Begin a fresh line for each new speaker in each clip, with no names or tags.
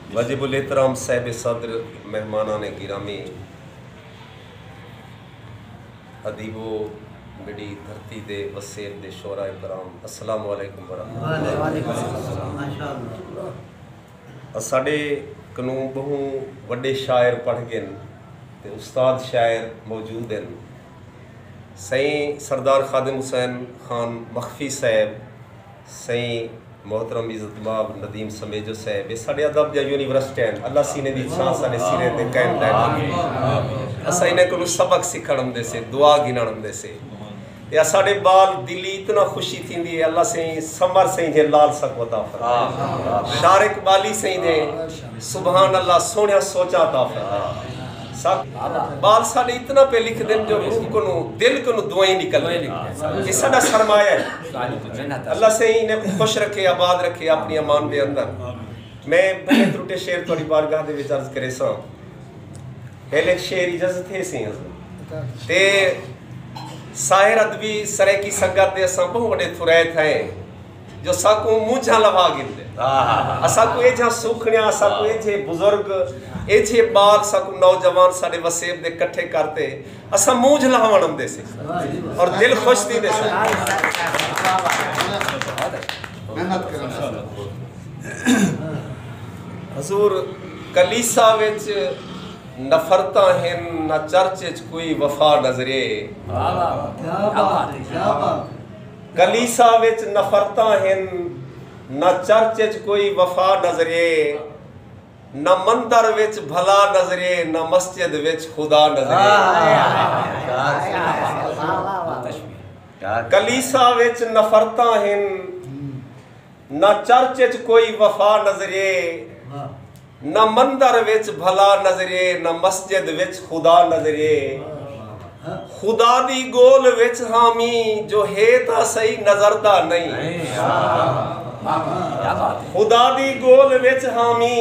वाजिबुल एहतराम साहिब सदर, मेहमानान गिरामी, अदीबो मेरी धरती दे वसेब दे शोरा कराम, अस्सलाम वालेकुम वरहमतुल्लाह। साडे कनू बहु वड्डे शायर पढ़ गए ते उस्ताद शायर मौजूद हैं। सही सरदार खादिम हुसैन खान मखफी साहब, सही मोहतरम इज़्ज़तमाब नदीम समेजो साहब, ये साढ़े अदब या यूनिवर्सिटी हैं। अल्लाह सीने दी छां साढ़े सिरे ते कायम रहे। असा इन्हें को सबक सीखण हमदे से, दुआ गिनण हमदे से। या साढ़े बाल दिली इतना खुशी थी है, अल्लाह से समर से जे लाल सक वता फरमा, शारिक बाली से दे सुभान अल्लाह सोनिया सोचा ता फरमा। बाल साढ़े इतना पे लिख देन जो रूह को दिल को दुआई निकल, ये साडा सरमाया है। अल्लाह से इन्हें खुश रखे, आबाद रखे अपनी अमान दे अंदर। मैं बने त्रुटे शेर थोड़ी बारगाह दे विच अर्ज करे सा, पहले शेर इजाजत है सी ते साहिर अदबी सरे की संगत दे असां बहु वडे थुरैत है जो साकू मुंझा लवा गिंदे, असाकू ए जा सुखणिया, असाकू ए जे बुजुर्ग, ए जे बाल, साकू नौजवान साडे वसेब दे इकट्ठे करते असां मूंझ लहावण दे से और दिल खुश थी दे से। हजूर कलीसा विच नफरता हैं न चर्चे च कोई वफा नजरे, कलीसा विच नफरता हैं न चर्चे च कोई वफा नजरे, न मंदर विच भला नजरे, न मस्जिद विच खुदा नजरे। कलीसा विच नफरता हैं न चर्चे च कोई वफा नजरे, न मंदर विच भला नजरे, न मस्जिद विच खुदा नजरे। खुदा दी गोल विच हामी जो है ता सही नजरदा नहीं, खुदा दी गोल विच हामी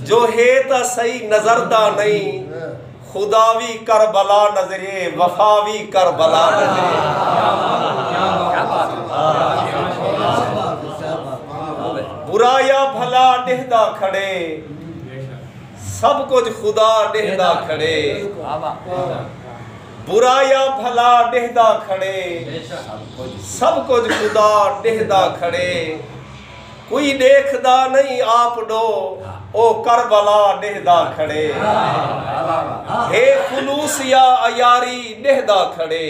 जो है ता सही नजरदा नहीं। खुदावी करबला नजरे, वफावी करबला नजरे। बुरा या भला डेहदा खड़े, सब कुछ खुदा डेहदा खड़े। बुरा या भला डेहदा खड़े, सब कुछ खुदा डेहदा खड़े। कोई देखदा नहीं आप डो, ओ करबला डेहदा खड़े। हे खुलूस या अयारी डेहदा खड़े,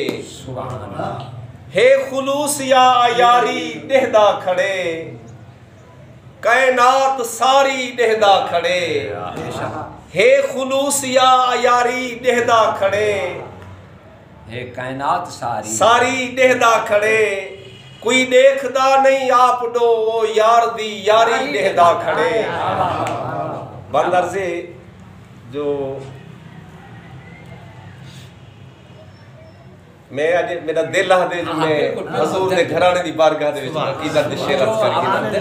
हे खुलूस या अयारी डेहदा खड़े। कायनात सारी डेहदा खड़े, हे खुलूस या अयारी डेहदा खड़े।
हे कायनात
सारी डेहदा खड़े। कोई देखदा नहीं आप डो, ओ यार दी यारी डेहदा खड़े। बंदर से जो मैं आज मेरा दिल है दे जो मैं हजूर दे घराने दी बारगाह दे विच अकीदत दे शेर अर्ज करके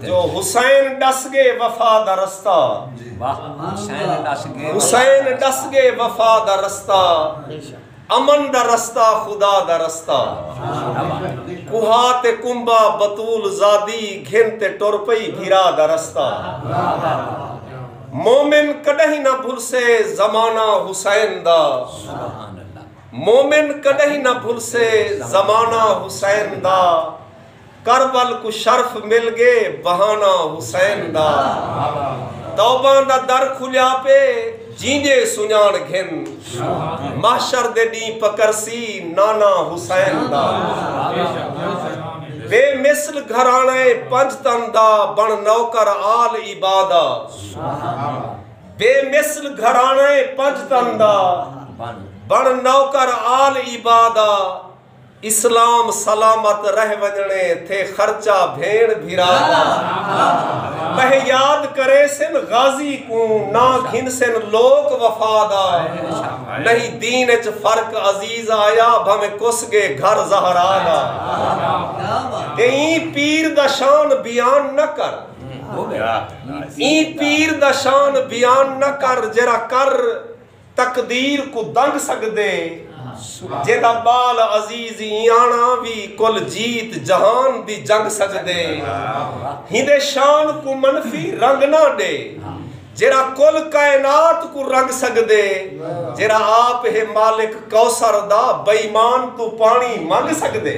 जो हुसैन डस गए वफा दा रस्ता, हुसैन डस गए वफा दा रस्ता। अमन दा रस्ता खुदा दा रस्ता। कुहा ते कुंबा बतूल जादी घिन ते टुर पई भीरा दा रस्ता। मोमिन कदहीं ना भूल से जमाना हुसैन दा, मोमिन कदहीं न भूल से जमाना हुसैन दा। करबल को शर्फ मिल गए बहाना हुसैन दा। तौबा दा दर खुलिया पे जींदे सुजान घिन, महशर दे डी पकरसी नाना हुसैन दा। बेमिसल घराने पंजतन दा बन नौकर आल इबादा। बेमिसल घराने पंजतन दा बन नौकर आल इबादा। इस्लाम सलामत रह वजने थे खर्चा भेड़ भिरादा। मह याद करे सिन गाजी को ना घिन सिन लोक वफादा। नहीं दीन च फर्क अजीज आया भमे कुस गए घर जहरादा। ई पीर दा शान बयान न कर, ई पीर दा शान बयान न कर। जरा कर तकदीर को दंग सकदे, जेदा बाल अजीज आना भी कुल जीत जहान दी जंग सकदे हिंदे शान को मनफी रंग ना दे जेरा कुल कायनात को रंग सकदे जेरा आप है मालिक कौसर दा बेईमान तू पानी मंग सकदे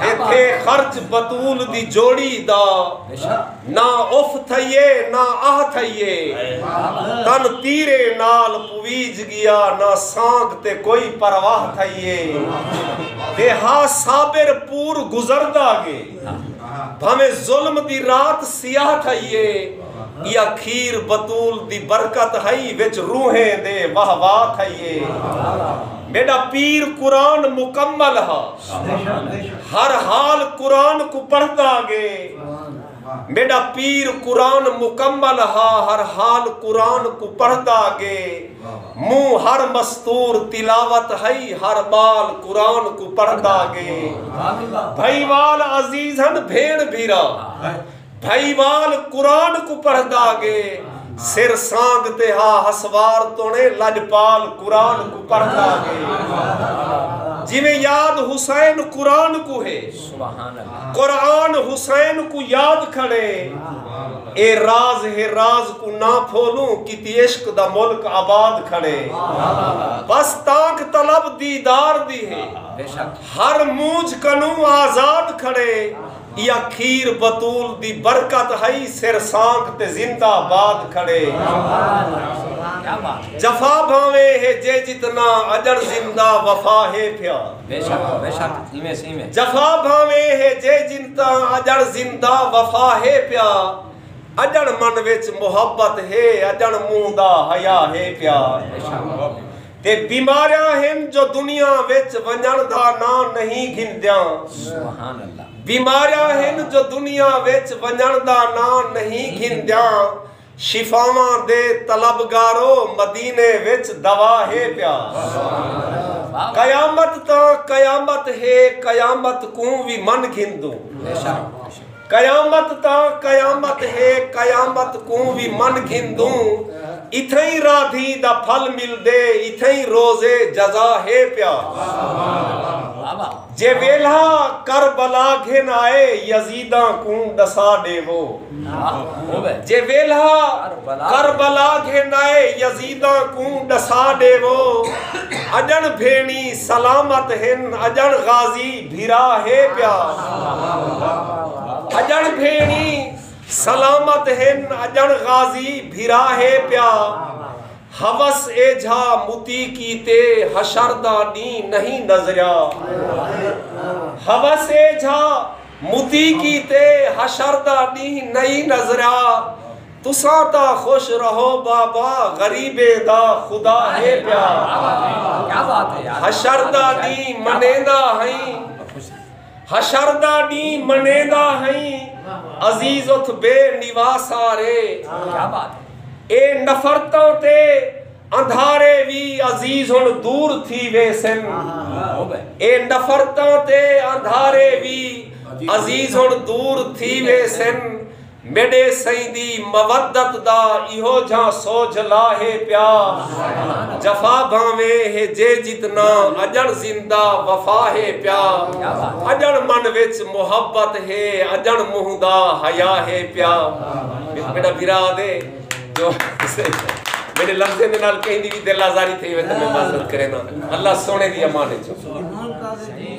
इथे खर्च बतूल दी जोड़ी दा ना उफ थइए ना आह थइए तन तीरे नाल पुवीज गया ना सांग ते कोई परवाह थइए ते हा साबिर पूर गुजरदा गे भावे जुल्म दी रात सियाह थइए या खीर बतूल दी बरकत हई विच रूहें दे वाह वाह थइए मेरा पीर कुरान मुकम्मल हा हर हाल कुरान को पढ़दा गे मेरा पीर कुरान मुकम्मल हा हर हाल कुरान को पढ़दा गे मुंह हर मस्तूर तिलावत हई हर बाल कुरान को पढ़दा गे भाईवाल अजीजन भेड़ भीरा भाईवाल कुरान को पढ़दा गे सिर सांग ते हा हसवार तोने लजपाल कुरान को पढ़दा गे जिਵੇਂ याद हुसैन कुरान को है कुरान हुसैन को याद खड़े ए राज को ना फोलूं कि इश्क दा मुल्क आबाद खड़े बस ताक तलब दीदार दी है हर मूंज कनू आजाद खड़े या खीर बतूल दी बरकत हई सिर सांक ते जिंदाबाद खड़े जफा भावे है जे जितना अजर जिंदा वफा है प्या जफा भावे है जे जितना अजर जिंदा वफा है प्या अजन मन विच मोहब्बत है अजन मुंह दा हया है प्या ते बीमारियां हैं जो दुनिया विच वंजन दा ना नहीं गिनदियां सुभान अल्लाह बीमारियां हैं जो दुनिया विच वंजन दा ना नहीं गिनदियां शिफावां दे तलबगारो मदीने विच दवा है प्या कयामत ता कयामत है कयामत को भी मन घिंदू कयामत ता कयामत है कयामत को भी मन घिंदू इथई राधी दा फल मिल दे इथई रोजे जजा है प्या जे वेला करबला घेन आए यजीदा को दसा देवो जे वेला करबला घेन आए यजीदा को दसा देवो अजन भेणी सलामत हिन अजन गाजी भिरा है प्या अजन भेणी सलामत हिन अजन गाजी भिरा है प्या हवस एझा मुती की ते हशरदा नी नहीं नजरिया हवस एझा मुती की ते हशरदा नी नहीं नजरिया तुसा ता खुश रहो बाबा गरीबे दा खुदा है प्या क्या बात है यार हशरदा नी मनेदा हई हशरदा नी मनेदा हई अजीज उथ बे निवासा रे क्या बात है ए नफरतों ते अंधारे भी अजीज हुन दूर थी वेसन ए नफरतों ते अंधारे भी अजीज हुन दूर थी वेसन मेरे सईदी मवद्दत दा इहो जा सोच लाहे प्या जफा भावे है जे जितना अजन जिंदा वफा है प्या अजन मन विच मोहब्बत है अजन मुंह दा हया है प्या मेरा बिरा दे जो मेरे लफ्ज़े दे नाल कहीं दी भी दिल आज़ारी थी वे तो मैं माज़रत करे ना अल्लाह सोने दी अमान है